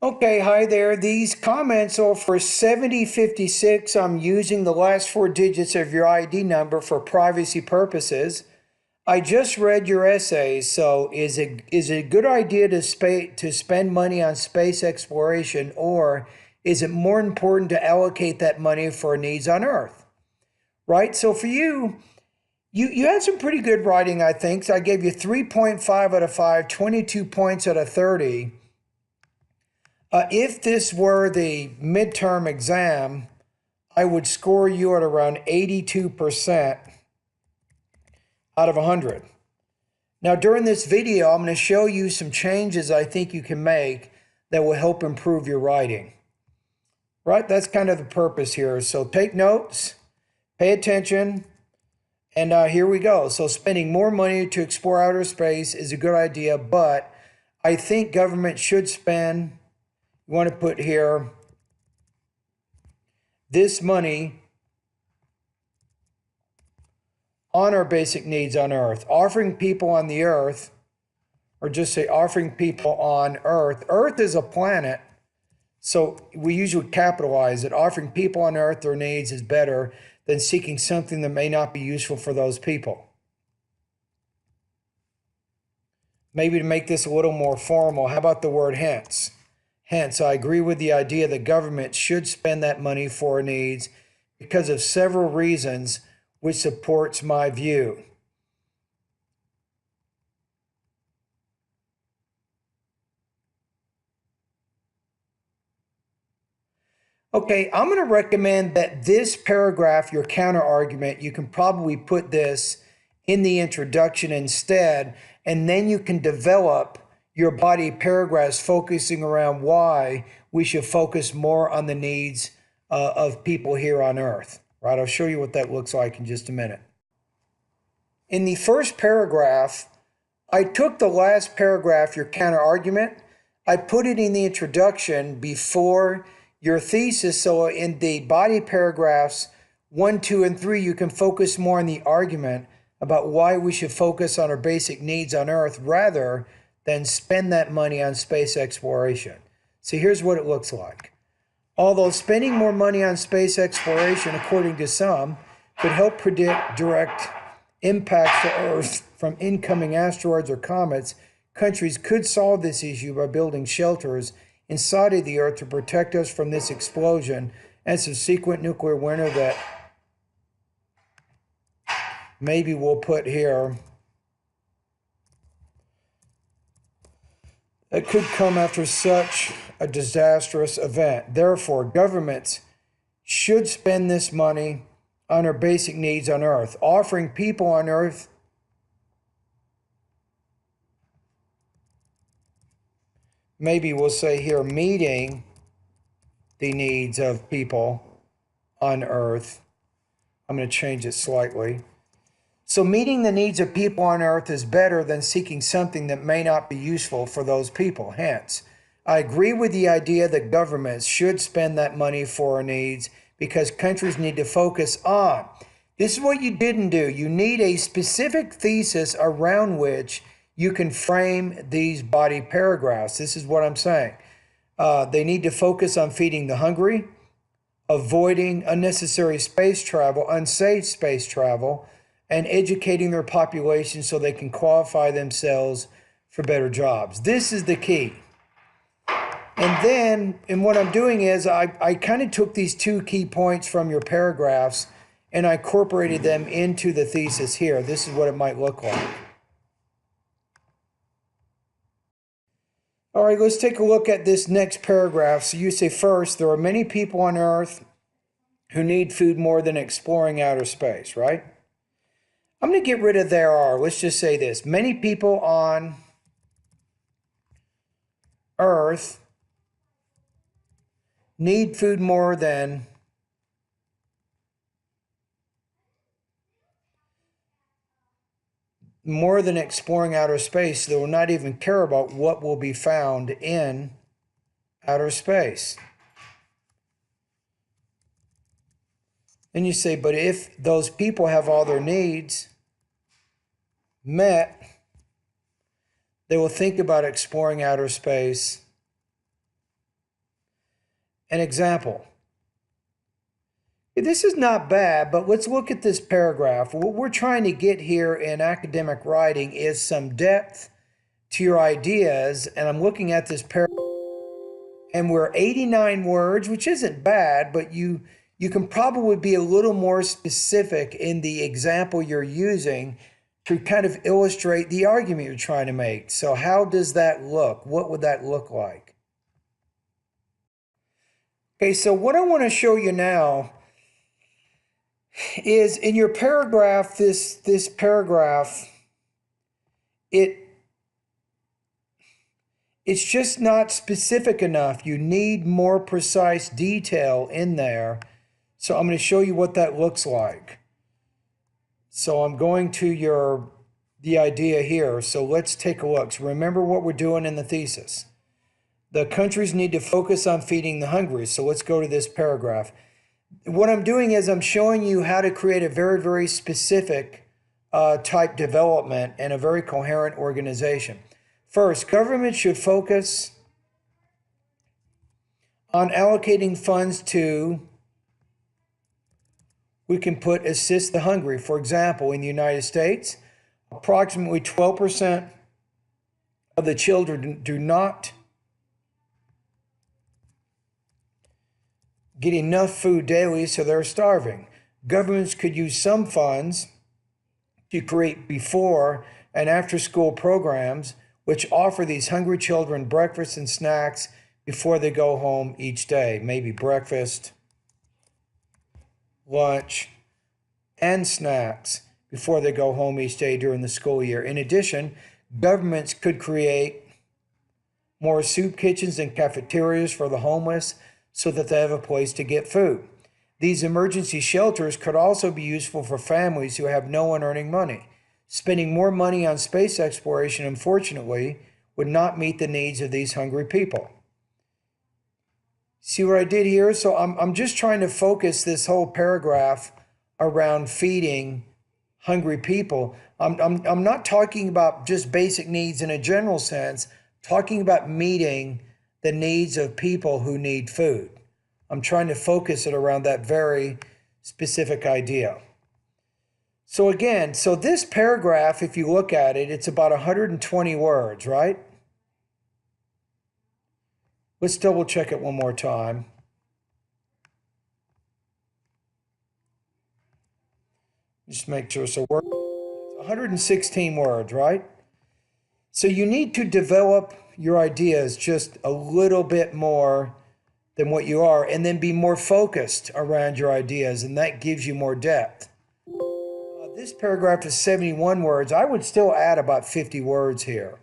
Okay, hi there. These comments are for 7056. I'm using the last four digits of your ID number for privacy purposes. I just read your essays, so is it a good idea to spend money on space exploration, or is it more important to allocate that money for needs on Earth? Right? So for you had some pretty good writing, I think. So I gave you 3.5 out of 5, 22 points out of 30. If this were the midterm exam, I would score you at around 82% out of 100. Now, during this video, I'm going to show you some changes I think you can make that will help improve your writing. Right? That's kind of the purpose here. So take notes, pay attention, and here we go. So spending more money to explore outer space is a good idea, but I think government should spend, you want to put here, this money on our basic needs on Earth. Offering people on the Earth, or just say offering people on Earth. Earth is a planet, so we usually capitalize it. Offering people on Earth their needs is better than seeking something that may not be useful for those people. Maybe to make this a little more formal, how about the word hence? Hence, I agree with the idea that government should spend that money for needs because of several reasons, which supports my view. Okay, I'm going to recommend that this paragraph, your counter argument, you can probably put this in the introduction instead, and then you can develop your body paragraphs focusing around why we should focus more on the needs of people here on Earth. Right? I'll show you what that looks like in just a minute. In the first paragraph, I took the last paragraph, your counter argument, I put it in the introduction before your thesis, so in the body paragraphs 1, 2, and 3, you can focus more on the argument about why we should focus on our basic needs on Earth rather than spend that money on space exploration. So here's what it looks like. Although spending more money on space exploration, according to some, could help predict direct impacts to Earth from incoming asteroids or comets, countries could solve this issue by building shelters inside of the Earth to protect us from this explosion and subsequent nuclear winter that maybe we'll put here. It could come after such a disastrous event. Therefore, governments should spend this money on our basic needs on Earth, offering people on Earth maybe we'll say here, meeting the needs of people on Earth. I'm going to change it slightly. So meeting the needs of people on Earth is better than seeking something that may not be useful for those people. Hence, I agree with the idea that governments should spend that money for our needs because countries need to focus on. This is what you didn't do. You need a specific thesis around which you can frame these body paragraphs. This is what I'm saying. They need to focus on feeding the hungry, avoiding unnecessary space travel, unsafe space travel, and educating their population so they can qualify themselves for better jobs. This is the key. And what I'm doing is I kind of took these two key points from your paragraphs and I incorporated them into the thesis here. This is what it might look like. All right, let's take a look at this next paragraph. So you say first, there are many people on Earth who need food more than exploring outer space, right? I'm going to get rid of there are. Let's just say this. Many people on Earth need food more than exploring outer space. They will not even care about what will be found in outer space. And you say, but if those people have all their needs met, they will think about exploring outer space an example. This is not bad, but let's look at this paragraph. What we're trying to get here in academic writing is some depth to your ideas, and I'm looking at this paragraph, and we're 89 words, which isn't bad, but you can probably be a little more specific in the example you're using to kind of illustrate the argument you're trying to make. So how does that look? What would that look like? Okay, so what I want to show you now is in your paragraph, this paragraph, it's just not specific enough. You need more precise detail in there. So I'm going to show you what that looks like. So I'm going to the idea here. So let's take a look. So remember what we're doing in the thesis. The countries need to focus on feeding the hungry. So let's go to this paragraph. What I'm doing is I'm showing you how to create a very, very specific type development and a very coherent organization. First, government should focus on allocating funds to, we can put assist the hungry. For example, in the United States, approximately 12% of the children do not get enough food daily, so they're starving. Governments could use some funds to create before and after school programs which offer these hungry children breakfast and snacks before they go home each day. Maybe breakfast, lunch, and snacks before they go home each day during the school year. In addition, governments could create more soup kitchens and cafeterias for the homeless so that they have a place to get food. These emergency shelters could also be useful for families who have no one earning money. Spending more money on space exploration, unfortunately, would not meet the needs of these hungry people. See what I did here? So I'm just trying to focus this whole paragraph around feeding hungry people. I'm not talking about just basic needs in a general sense, talking about meeting the needs of people who need food. I'm trying to focus it around that very specific idea. So again, this paragraph, if you look at it, it's about 120 words, right? Let's double check it one more time. Just make sure. So we're 116 words, right? So you need to develop your ideas just a little bit more than what you are, and then be more focused around your ideas, and that gives you more depth. This paragraph is 71 words. I would still add about 50 words here.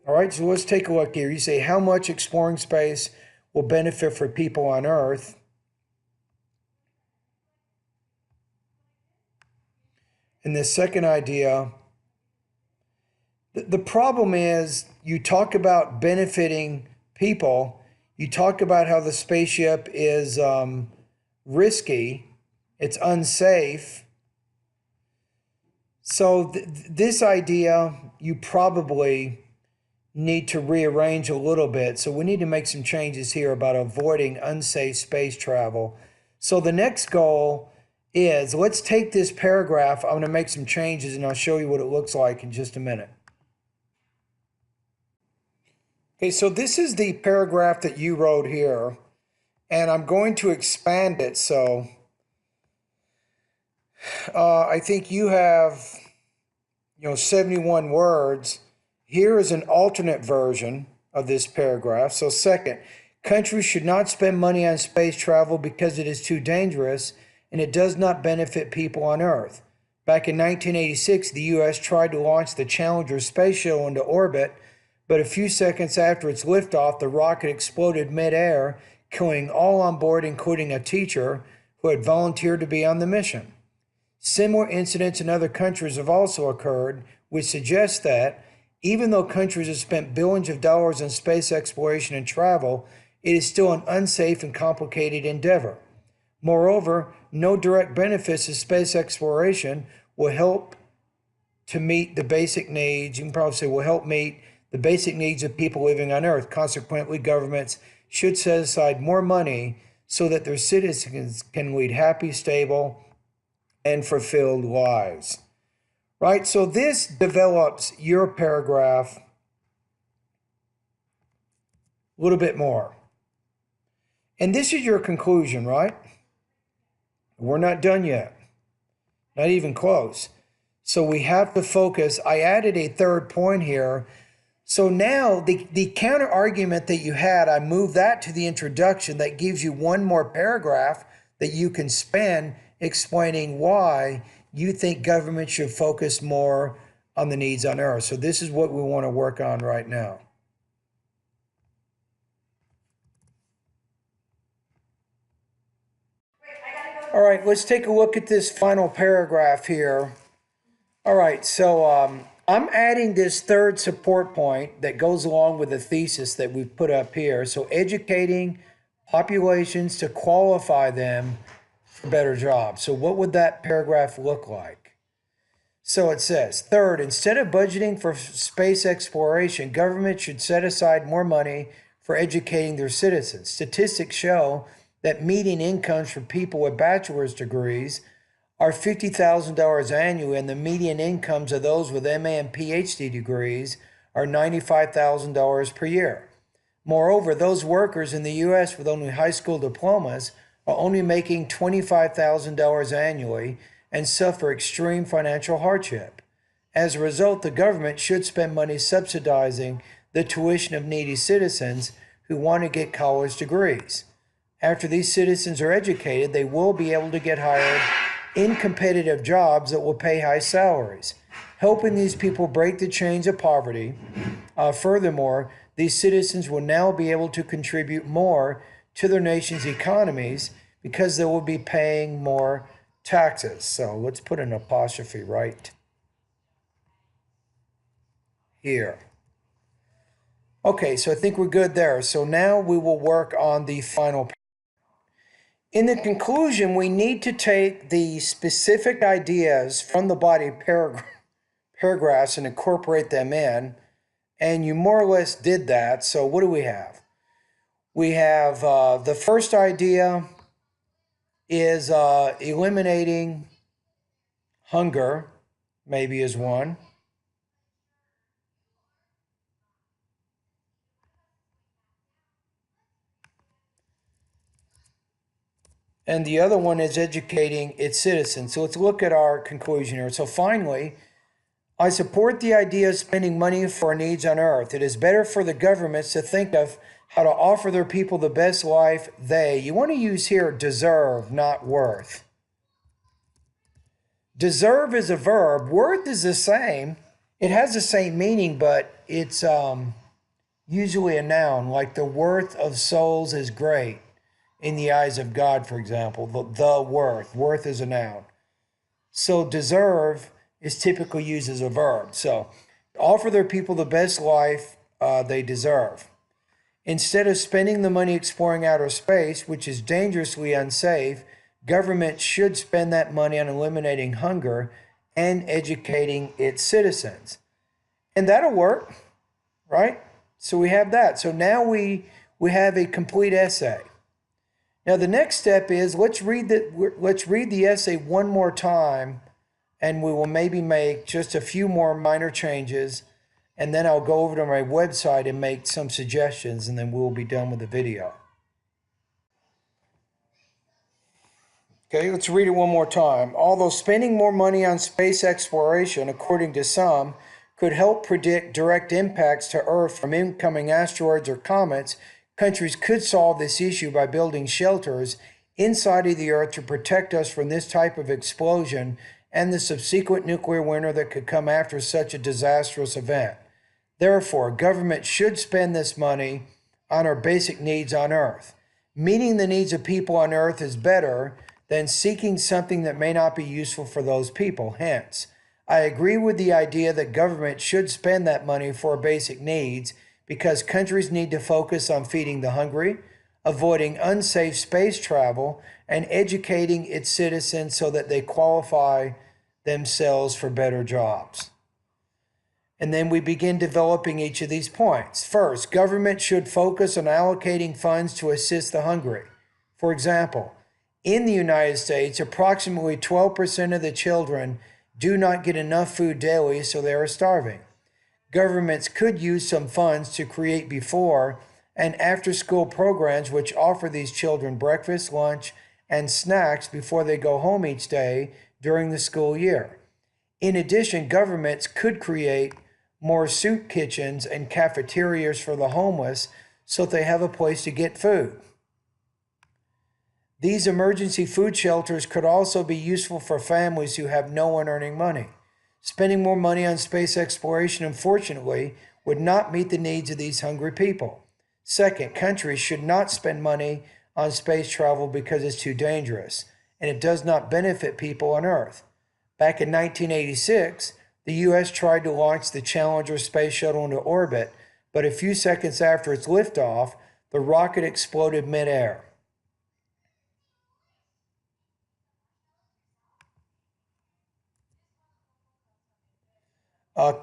All right, so let's take a look here. You say, how much exploring space will benefit for people on Earth? And the second idea, the problem is you talk about benefiting people, you talk about how the spaceship is risky, it's unsafe. So this idea, you probably need to rearrange a little bit. So we need to make some changes here about avoiding unsafe space travel. So the next goal is, let's take this paragraph, I'm going to make some changes and I'll show you what it looks like in just a minute. Okay, so this is the paragraph that you wrote here, and I'm going to expand it. So I think you have, 71 words. Here is an alternate version of this paragraph. So second, countries should not spend money on space travel because it is too dangerous and it does not benefit people on Earth. Back in 1986, the U.S. tried to launch the Challenger space shuttle into orbit, but a few seconds after its liftoff, the rocket exploded mid-air, killing all on board, including a teacher who had volunteered to be on the mission. Similar incidents in other countries have also occurred, which suggests that even though countries have spent billions of dollars on space exploration and travel, it is still an unsafe and complicated endeavor. Moreover, no direct benefits of space exploration will help to meet the basic needs. You can probably say will help meet the basic needs of people living on Earth. Consequently, governments should set aside more money so that their citizens can lead happy, stable, and fulfilled lives. Right? So this develops your paragraph a little bit more. And this is your conclusion, right? We're not done yet. Not even close. So we have to focus. I added a third point here. So now the counter argument that you had, I moved that to the introduction. That gives you one more paragraph that you can spend explaining why you think government should focus more on the needs on Earth. So this is what we want to work on right now. All right, let's take a look at this final paragraph here. All right, so I'm adding this third support point that goes along with the thesis that we've put up here. So educating populations to qualify them for better jobs. So what would that paragraph look like? So it says, third, instead of budgeting for space exploration, government should set aside more money for educating their citizens. Statistics show that median incomes for people with bachelor's degrees are $50,000 annually, and the median incomes of those with MA and PhD degrees are $95,000 per year. Moreover, those workers in the U.S. with only high school diplomas are only making $25,000 annually and suffer extreme financial hardship. As a result, the government should spend money subsidizing the tuition of needy citizens who want to get college degrees. After these citizens are educated, they will be able to get hired in competitive jobs that will pay high salaries, helping these people break the chains of poverty. Furthermore, these citizens will now be able to contribute more to their nation's economies because they will be paying more taxes. So let's put an apostrophe right here. Okay, so I think we're good there. So now we will work on the final. In the conclusion, we need to take the specific ideas from the body paragraphs and incorporate them in. And you more or less did that. So what do we have? We have the first idea is eliminating hunger, maybe is one. And the other one is educating its citizens. So let's look at our conclusion here. So finally, I support the idea of spending money for our needs on Earth. It is better for the governments to think of how to offer their people the best life you want to use here deserve, not worth. Deserve is a verb. Worth is the same. It has the same meaning, but it's usually a noun, like the worth of souls is great in the eyes of God, for example. The worth. Worth is a noun. So deserve is typically used as a verb. So offer their people the best life they deserve. Instead of spending the money exploring outer space, which is dangerously unsafe, government should spend that money on eliminating hunger and educating its citizens. And that'll work, right? So we have that. So now we have a complete essay. Now the next step is let's read the essay one more time, and we will maybe make just a few more minor changes, and then I'll go over to my website and make some suggestions, and then we'll be done with the video. Okay, let's read it one more time. Although spending more money on space exploration, according to some, could help predict direct impacts to Earth from incoming asteroids or comets, countries could solve this issue by building shelters inside of the Earth to protect us from this type of explosion and the subsequent nuclear winter that could come after such a disastrous event. Therefore, government should spend this money on our basic needs on Earth. Meeting the needs of people on Earth is better than seeking something that may not be useful for those people. Hence, I agree with the idea that government should spend that money for basic needs because countries need to focus on feeding the hungry, avoiding unsafe space travel, and educating its citizens so that they qualify themselves for better jobs. And then we begin developing each of these points. First, government should focus on allocating funds to assist the hungry. For example, in the United States, approximately 12% of the children do not get enough food daily, so they are starving. Governments could use some funds to create before and after school programs which offer these children breakfast, lunch, and snacks before they go home each day during the school year. In addition, governments could create more soup kitchens and cafeterias for the homeless so that they have a place to get food. These emergency food shelters could also be useful for families who have no one earning money. Spending more money on space exploration, unfortunately, would not meet the needs of these hungry people. Second, countries should not spend money on space travel because it's too dangerous, and it does not benefit people on Earth. Back in 1986, the U.S. tried to launch the Challenger space shuttle into orbit, but a few seconds after its liftoff, the rocket exploded midair.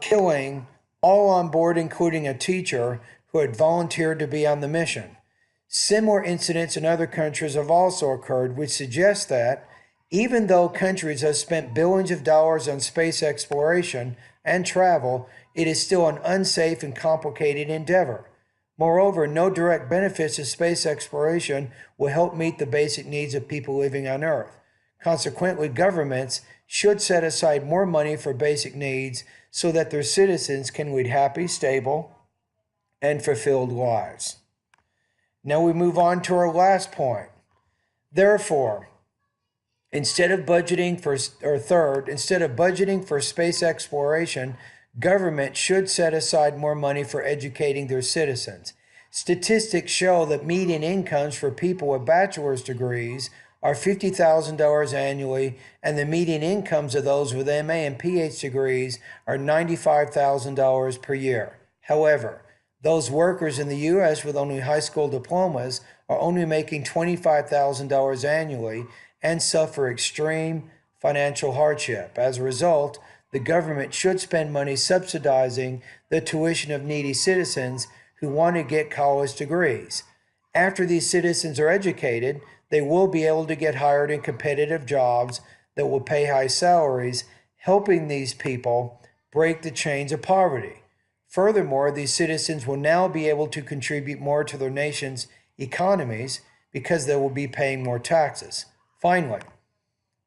Killing all on board, including a teacher who had volunteered to be on the mission. Similar incidents in other countries have also occurred, which suggests that even though countries have spent billions of dollars on space exploration and travel, it is still an unsafe and complicated endeavor. Moreover, no direct benefits of space exploration will help meet the basic needs of people living on Earth. Consequently, governments should set aside more money for basic needs so that their citizens can lead happy, stable, and fulfilled lives. Now we move on to our last point. Therefore, instead of budgeting for space exploration, government should set aside more money for educating their citizens. Statistics show that median incomes for people with bachelor's degrees are $50,000 annually, and the median incomes of those with MA and PhD degrees are $95,000 per year. However, those workers in the U.S. with only high school diplomas are only making $25,000 annually and suffer extreme financial hardship. As a result, the government should spend money subsidizing the tuition of needy citizens who want to get college degrees. After these citizens are educated, they will be able to get hired in competitive jobs that will pay high salaries, helping these people break the chains of poverty. Furthermore, these citizens will now be able to contribute more to their nation's economies because they will be paying more taxes. Finally,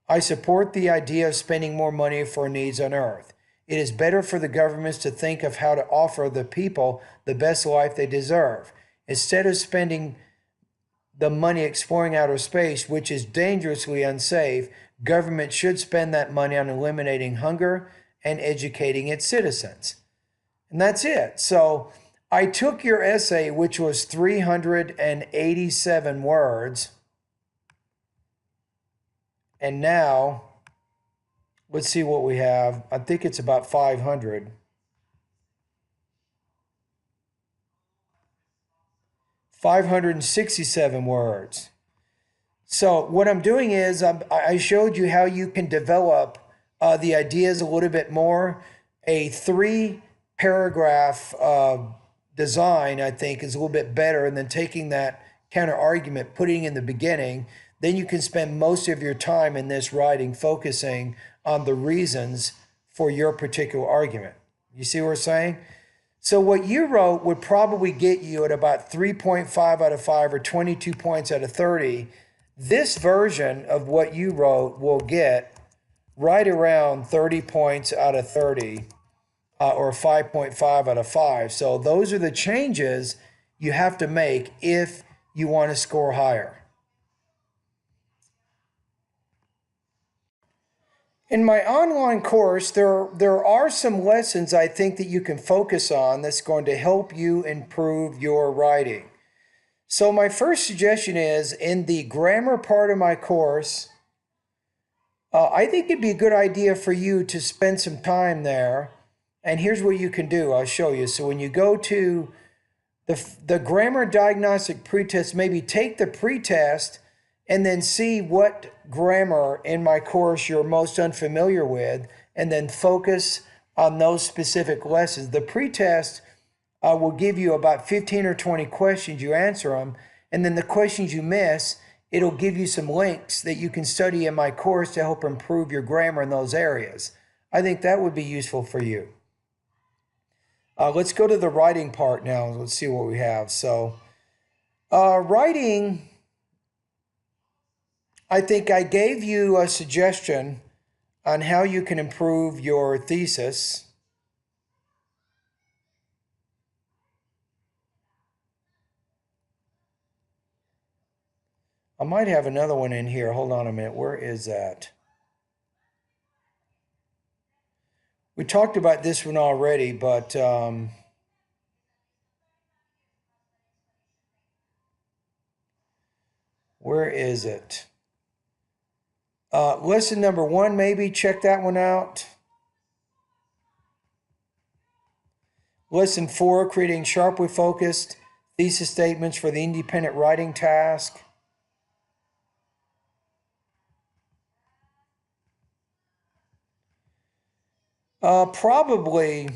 I support the idea of spending more money for needs on Earth. It is better for the governments to think of how to offer the people the best life they deserve. Instead of spending the money exploring outer space, which is dangerously unsafe, government should spend that money on eliminating hunger and educating its citizens. And that's it. So I took your essay, which was 387 words, and now let's see what we have. I think it's about 500. 567 words. So what I'm doing is I showed you how you can develop the ideas a little bit more. A 3-paragraph design, I think, is a little bit better, and then taking that counter argument, putting in the beginning, then you can spend most of your time in this writing focusing on the reasons for your particular argument. You see what we're saying? So what you wrote would probably get you at about 3.5 out of 5 or 22 points out of 30. This version of what you wrote will get right around 30 points out of 30, or 5.5 out of 5. So those are the changes you have to make if you want to score higher. In my online course, there are some lessons I think that you can focus on that's going to help you improve your writing. So my first suggestion is, in the grammar part of my course, I think it'd be a good idea for you to spend some time there. And here's what you can do. I'll show you. So when you go to the grammar diagnostic pretest, maybe take the pretest and then see what grammar in my course you're most unfamiliar with, and then focus on those specific lessons. The pretest will give you about 15 or 20 questions. You answer them, and then the questions you miss, it'll give you some links that you can study in my course to help improve your grammar in those areas. I think that would be useful for you. Let's go to the writing part now. Let's see what we have. So, writing, I think I gave you a suggestion on how you can improve your thesis. I might have another one in here. Hold on a minute. Where is that? We talked about this one already, but where is it? Lesson number 1, maybe. Check that one out. Lesson 4, creating sharply focused thesis statements for the independent writing task. Probably,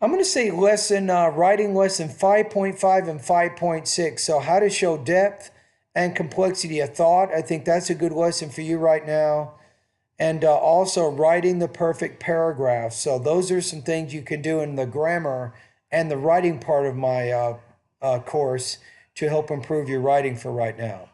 I'm going to say writing lesson 5.5 and 5.6. So how to show depth and complexity of thought. I think that's a good lesson for you right now. And also writing the perfect paragraph. So those are some things you can do in the grammar and the writing part of my course to help improve your writing for right now.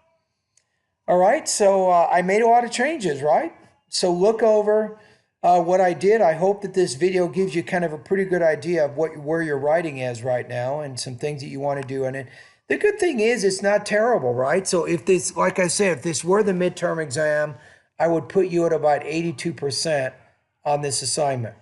All right, so I made a lot of changes, right? So look over what I did. I hope that this video gives you kind of a pretty good idea of where your writing is right now and some things that you want to do in it. The good thing is it's not terrible, right? So if this, like I said, if this were the midterm exam, I would put you at about 82% on this assignment.